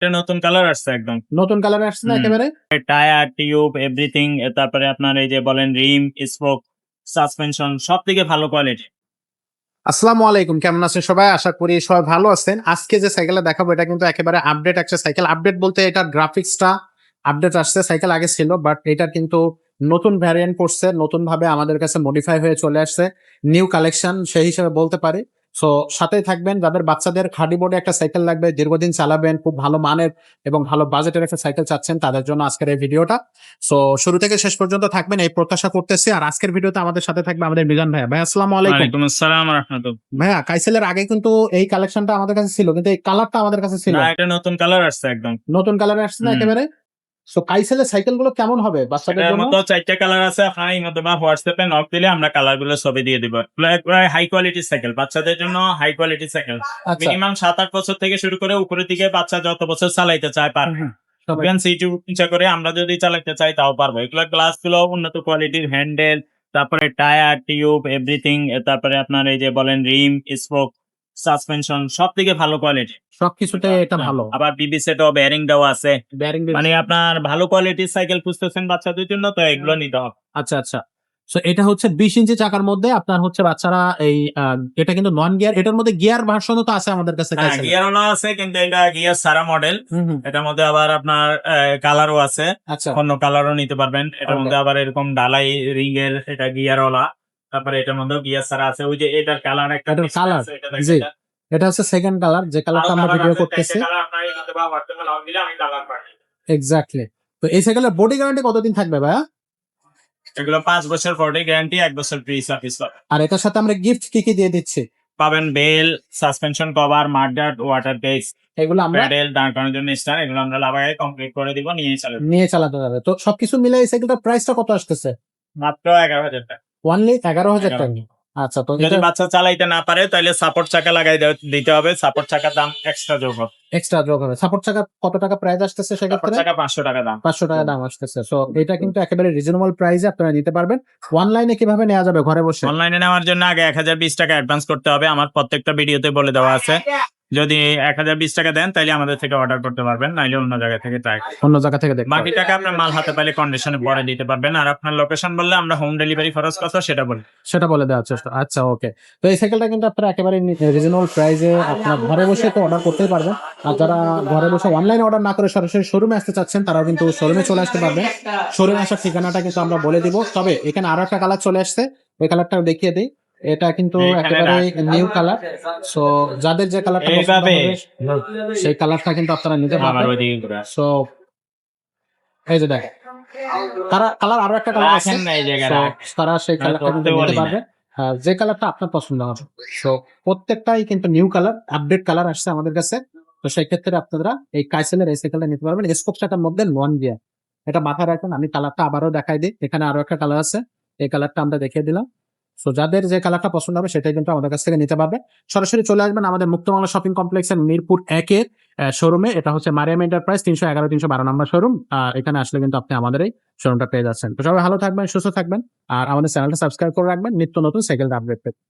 এটা নতুন কালার আসছে একদম। নতুন কালার আসছে না হুম। একেবারে? টায়ার, টিউব, এভরিথিং তারপরে আপনার এই যে বলেন রিম, স্পোক, সাসপেনশন সবথেকে ভালো কোয়ালিটি। আসসালামু আলাইকুম, কেমন আছেন সবাই? আশা করি সবাই ভালো আছেন। আজকে যে সাইকেলটা দেখাবো এটা কিন্তু একেবারে আপডেট একটা সাইকেল। আপডেট বলতে এটার গ্রাফিক্সটা আপডেট আসছে। সাইকেল আগে ছিল বাট এটার কিন্তু নতুন ভ্যারিয়েন্ট করছে, নতুন ভাবে আমাদের কাছে মডিফাই হয়ে চলে আসছে, নিউ কালেকশন সেই হিসেবে বলতে পারি। সো সাথেই থাকবেন, যাদের বাচ্চাদের খাঁটি বোর্ডে একটা সাইকেল লাগবে, দীর্ঘদিন চালাবেন, খুব ভালো মানের এবং ভালো বাজেটের একটা সাইকেল চাচ্ছেন, তাদের জন্য আজকের এই ভিডিওটা। সো শুরু থেকে শেষ পর্যন্ত থাকবেন এই প্রত্যাশা করতেছি। আর আজকের ভিডিওতে আমাদের সাথে থাকবে আমাদের মিজান ভাইয়া। ভাই আসসালামু আলাইকুম। ওয়ালাইকুম আসসালাম ওয়া রাহমাতুল্লাহ। ভাইয়া কাইসেলের আগে কিন্তু এই কালেকশনটা আমাদের কাছে ছিল, কিন্তু এই কালারটা আমাদের কাছে ছিল না, এটা নতুন কালার আসছে একদম। নতুন কালার আসছে না হুম। একেবারে। সো কাইসেলের সাইকেল গুলো কেমন হবে বাচ্চাদের এটার জন্য? মতো 4টা কালার আছে। আপনার এই মধ্যে বা হোয়াটসঅ্যাপে নক দিলে আমরা কালার গুলো ছবি দিয়ে দিব। প্রায় হাই কোয়ালিটি সাইকেল, বাচ্চাদের জন্য হাই কোয়ালিটি সাইকেল। আচ্ছা। মিনিমাম 7-8 বছর থেকে শুরু করে উপরের দিকে বাচ্চা যত বছর চালাইতে চায় পারবে। সবাই ইভেন সিটি ইচ্ছা করে আমরা যদি চালাতে চাই তাও পারবো। এগুলো গ্লাস গুলো উন্নত কোয়ালিটির, হ্যান্ডেল, তারপরে টায়ার, টিউব, এভরিথিং, তারপরে আপনার এই যে বলেন রিম, স্পোক, সাসপেনশন সব থেকে ভালো কোয়ালিটি। সবকিছুতে এটা ভালো। আবার বিবি সেটও বেয়ারিং দেওয়া আছে। বেয়ারিং মানে আপনার ভালো কোয়ালিটির সাইকেল খুঁজতেছেন বাচ্চাদের জন্য, তো এগুলো নিতে হবে। আচ্ছা আচ্ছা। সো এটা হচ্ছে 20 ইঞ্চি চাকার মধ্যে আপনার হচ্ছে বাচ্চারা এই এটা কিন্তু নন গিয়ার, এটার মধ্যে গিয়ার ভার্সনও তো আছে আমাদের কাছে হ্যাঁ, কাইসেলের। গিয়ার ওলা আছে, কিন্তু এটা গিয়ার সারা মডেল। এটার মধ্যে আবার আপনার কালারও আছে। আচ্ছা। অন্য কালারও নিতে পারবেন। এটার Okay. মধ্যে আবার এরকম ডালাই রিং এর, এটা গিয়ার ওলা। তারপরে এটার মধ্যেও গিয়ার সারা আছে। ওই যে এটার কালার একটা এটার display কালার, আছে, এটা জি, দেখেন। এটা হচ্ছে সেকেন্ড কালার, যে আরো কালারটা আমরা কালার ভিডিও আছে, করতেছি। 4টে কালার আপনার এই মধ্যে বা হোয়াটসঅ্যাপে লক দিলে আমি কালার পাঠাই। এক্স্যাক্টলি। তো এই সাইকেলের বডি গ্যারান্টি কতদিন থাকবে ভাইয়া? এগুলো 5 বছর বডি গ্যারান্টি, 1 বছর ফ্রি সার্ভিস পাবেন। আর এটার সাথে আমরা গিফট কি কি দিয়ে দিচ্ছি? পাবেন bell, suspension cover, mudguard, water case, এগুলো আমরা প্যাডেল, দাঁড় করানোর জন্য স্ট্যান্ড, এগুলো আমরা লাগাই কমপ্লিট করে দিব, নিয়ে চালাবো। নিয়ে চালাতে যাবে। তো সবকিছু মিলে এই সাইকেলটার প্রাইসটা কত আসতেছে? মাত্র 11,000 টাকা। অনলি 11,000 11,000 টাকা। আচ্ছা, তো যদি এটা বাচ্চা চালাইতে না পারে তাহলে সাপোর্ট চাকা লাগাই দিতে হবে। সাপোর্ট চাকার দাম এক্সট্রা যোগ হবে। এক্সট্রা যোগ হবে। সাপোর্ট চাকা কত টাকা প্রাইস আসতেছে সাপোর্ট সেক্ষেত্রে? চাকা 500 টাকা দাম। 500 টাকা দাম আসতেছে। সো এটা কিন্তু একেবারে রিজনেবল প্রাইসে আপনারা নিতে পারবেন। অনলাইনে কিভাবে নেওয়া যাবে ঘরে বসে? অনলাইনে নেওয়ার জন্য আগে 1020 টাকা অ্যাডভান্স করতে হবে। আমার প্রত্যেকটা ভিডিওতে বলে দেওয়া আছে। যদি 1020 টাকা দেন তাহলে আমাদের থেকে অর্ডার করতে পারবেন, নাইলে অন্য জায়গা থেকে ট্রাই। অন্য জায়গা থেকে দেখতে বাকি হবে। টাকা আপনার মাল হাতে পাইলে কন্ডিশনে পরে দিতে পারবেন। আর আপনার লোকেশন বললে আমরা হোম ডেলিভারি খরচ কত সেটা বলি। সেটা বলে দেওয়ার চেষ্টা। আচ্ছা, ওকে। তো এই সাইকেলটা কিন্তু আপনারা একেবারে রিজনেবল প্রাইসে আপনারা ঘরে বসে তো অর্ডার করতেই পারবেন। আর যারা ঘরে বসে অনলাইনে অর্ডার না করে সরাসরি শোরুমে আসতে চাচ্ছেন, তারাও কিন্তু শোরুমে চলে আসতে পারবেন। শোরুমে আসার ঠিকানাটা কিন্তু আমরা বলে দিব। তবে এখানে আরো একটা কালার চলে আসছে, ওই কালারটাও দেখিয়ে দিই। এটা কিন্তু এখানে একেবারে নিউ কালার। সো যাদের যে কালারটা পছন্দ এইভাবে হবে সেই কালারটা কিন্তু আপনারা নিতে আমার পারবেন। ওইদিকে ঘুরে সো এই যে দেখেন, তারা কালার আরো একটা কালার আছে। রাখেন না এই জায়গায় So, রাখ। তারা সেই কালারটা ধরতে কিন্তু নিতে বলি না। পারবে। যে কালারটা আপনার পছন্দ হবে। সো প্রত্যেকটাই কিন্তু নিউ কালার, আপডেট কালার আসছে আমাদের কাছে। তো সেই ক্ষেত্রে আপনারা এই কাইসেলের এই সাইকেলটা নিতে পারবেন। স্পোক চাকার মধ্যে নন গিয়ার, এটা মাথায় রাখবেন। আমি কালারটা আবারও দেখাই দিই। এখানে আরো একটা কালার আছে, এই কালারটা আমরা দেখিয়ে দিলাম। সো যাদের যে কালারটা পছন্দ হবে সেটাই কিন্তু আমাদের কাছ থেকে নিতে পারবে। সরাসরি চলে আসবেন আমাদের মুক্তবাংলা শপিং কমপ্লেক্সের মিরপুর 1-এর শোরুমে। এটা হচ্ছে মারিয়াম এন্টারপ্রাইজ 311-312 নম্বর শোরুম। এখানে আসলে কিন্তু আপনি আমাদের এই শোরুমটা পেয়ে যাচ্ছেন। তো সবাই ভালো থাকবেন, সুস্থ থাকবেন। আর আমাদের চ্যানেলটা সাবস্ক্রাইব করে রাখবেন নিত্য নতুন সাইকেল আপডেট পেতে।